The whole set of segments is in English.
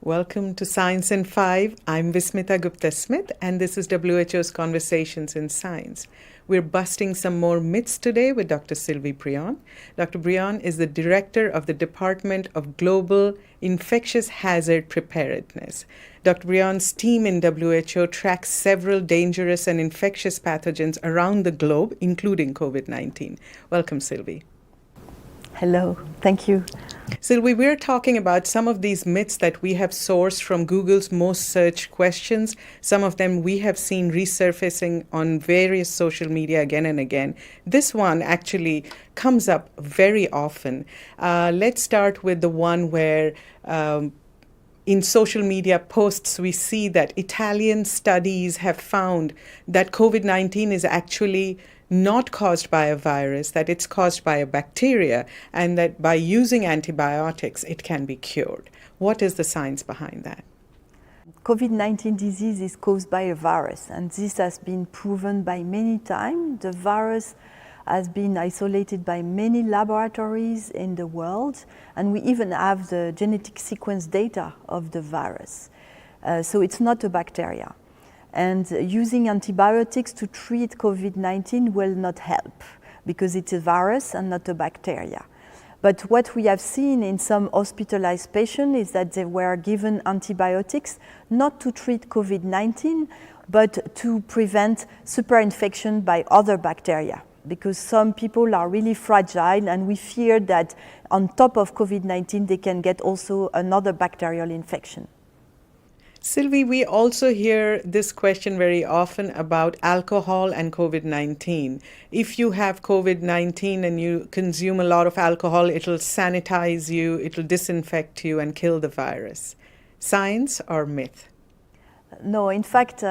Welcome to Science in 5. I'm Vismita Gupta-Smith, and this is WHO's Conversations in Science. We're busting some more myths today with Dr. Sylvie Brion. Dr. Brion is the director of the Department of Global Infectious Hazard Preparedness. Dr. Brion's team in WHO tracks several dangerous and infectious pathogens around the globe, including COVID-19. Welcome, Sylvie. Hello, thank you. Sylvie, we're talking about some of these myths that we have sourced from Google's most searched questions. Some of them we have seen resurfacing on various social media again and again. This one actually comes up very often. Let's start with the one where in social media posts, we see that Italian studies have found that COVID-19 is actually not caused by a virus, that it's caused by a bacteria, and that by using antibiotics, it can be cured. What is the science behind that? COVID-19 disease is caused by a virus, and this has been proven by many times. The virus has been isolated by many laboratories in the world, and we even have the genetic sequence data of the virus. So it's not a bacteria. And using antibiotics to treat COVID-19 will not help because it's a virus and not a bacteria. But what we have seen in some hospitalized patients is that they were given antibiotics not to treat COVID-19, but to prevent superinfection by other bacteria. Because some people are really fragile, and we fear that on top of COVID-19, they can get also another bacterial infection. Sylvie, we also hear this question very often about alcohol and COVID-19. If you have COVID-19 and you consume a lot of alcohol, it'll sanitize you, it'll disinfect you and kill the virus. Science or myth? No, in fact,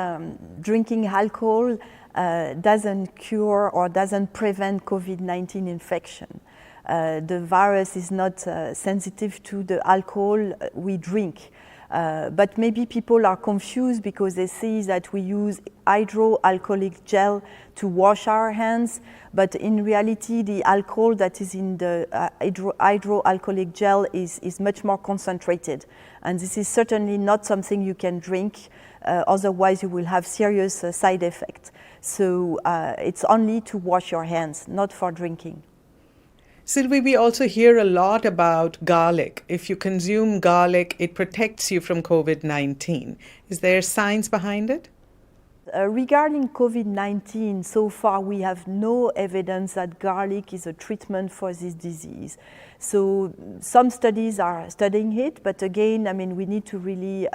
drinking alcohol doesn't cure or doesn't prevent COVID-19 infection. The virus is not sensitive to the alcohol we drink. But maybe people are confused because they see that we use hydroalcoholic gel to wash our hands, but in reality the alcohol that is in the hydroalcoholic gel is much more concentrated, and this is certainly not something you can drink, otherwise you will have serious side effects. So it's only to wash your hands, not for drinking. Sylvie, we also hear a lot about garlic. If you consume garlic, it protects you from COVID-19. Is there science behind it? Regarding COVID-19, so far we have no evidence that garlic is a treatment for this disease. So some studies are studying it, but again, I mean, we need to really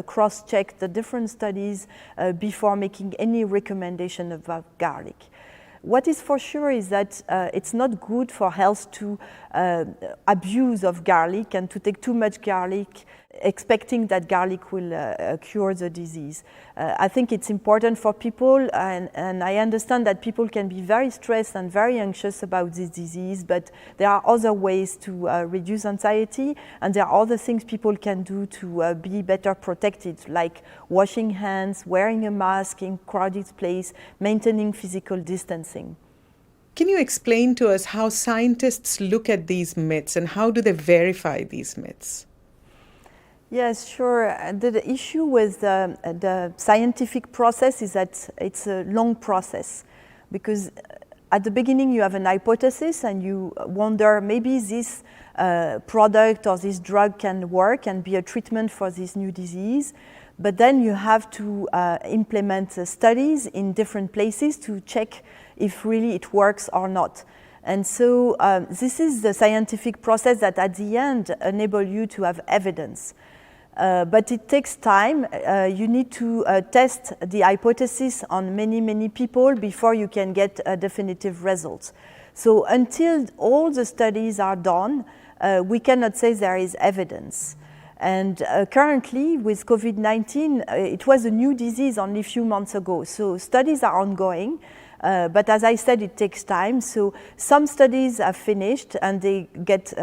cross-check the different studies before making any recommendation about garlic. What is for sure is that it's not good for health to abuse of garlic and to take too much garlic expecting that garlic will cure the disease. I think it's important for people, and I understand that people can be very stressed and very anxious about this disease, but there are other ways to reduce anxiety, and there are other things people can do to be better protected, like washing hands, wearing a mask in crowded place, maintaining physical distancing. Can you explain to us how scientists look at these myths and how do they verify these myths? Yes, sure. The issue with the scientific process is that it's a long process, because at the beginning you have an hypothesis and you wonder maybe this product or this drug can work and be a treatment for this new disease. But then you have to implement studies in different places to check if really it works or not. And so this is the scientific process that at the end enable you to have evidence. But it takes time. You need to test the hypothesis on many people before you can get definitive results. So until all the studies are done, we cannot say there is evidence. And currently with COVID-19, it was a new disease only a few months ago. So studies are ongoing. But as I said, it takes time. So some studies have finished and they get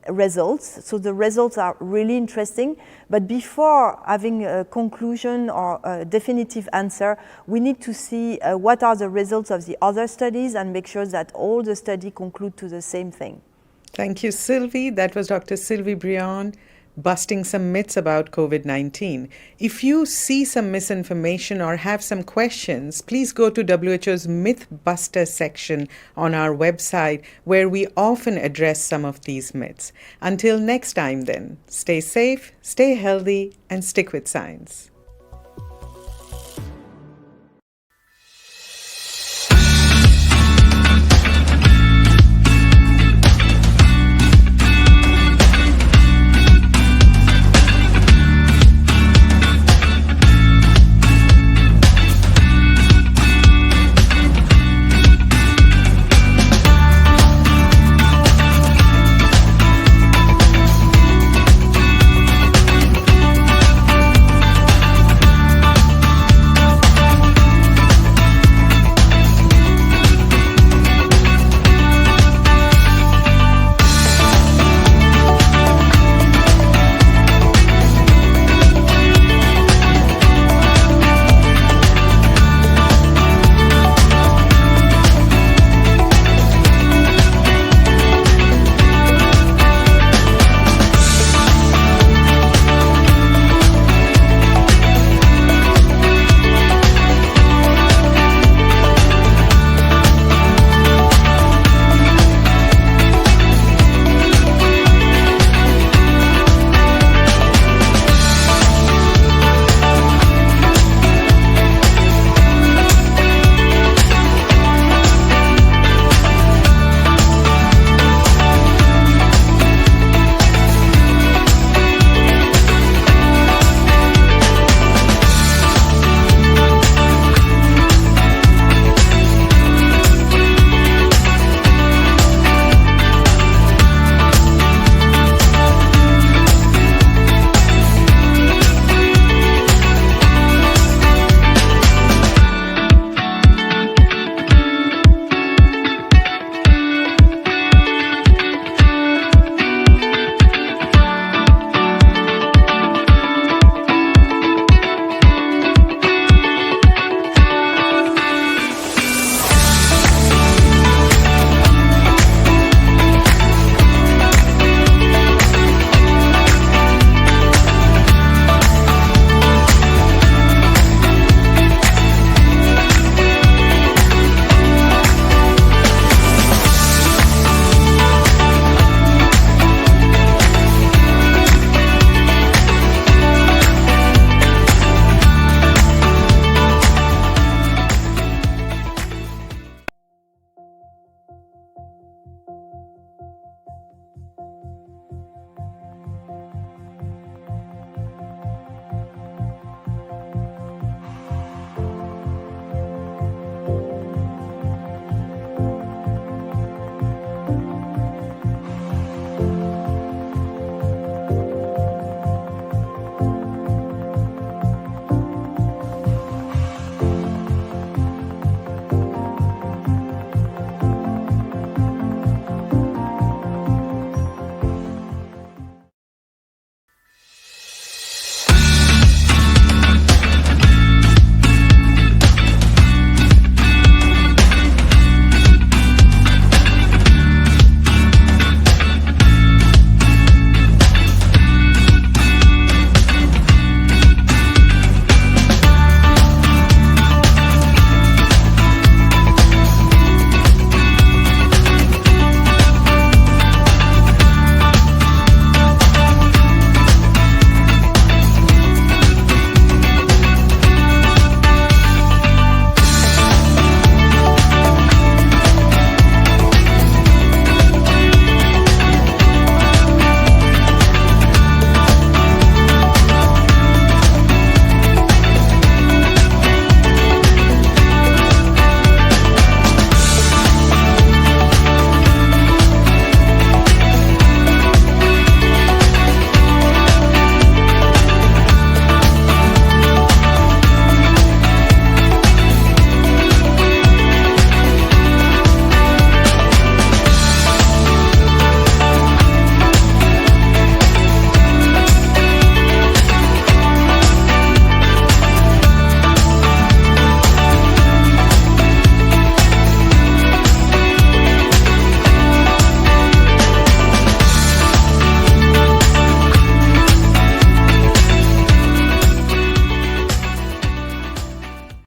results. So the results are really interesting. But before having a conclusion or a definitive answer, we need to see what are the results of the other studies and make sure that all the studies conclude to the same thing. Thank you, Sylvie. That was Dr. Sylvie Brion, busting some myths about COVID-19. If you see some misinformation or have some questions, please go to WHO's Mythbuster section on our website, where we often address some of these myths. Until next time then, stay safe, stay healthy, and stick with science.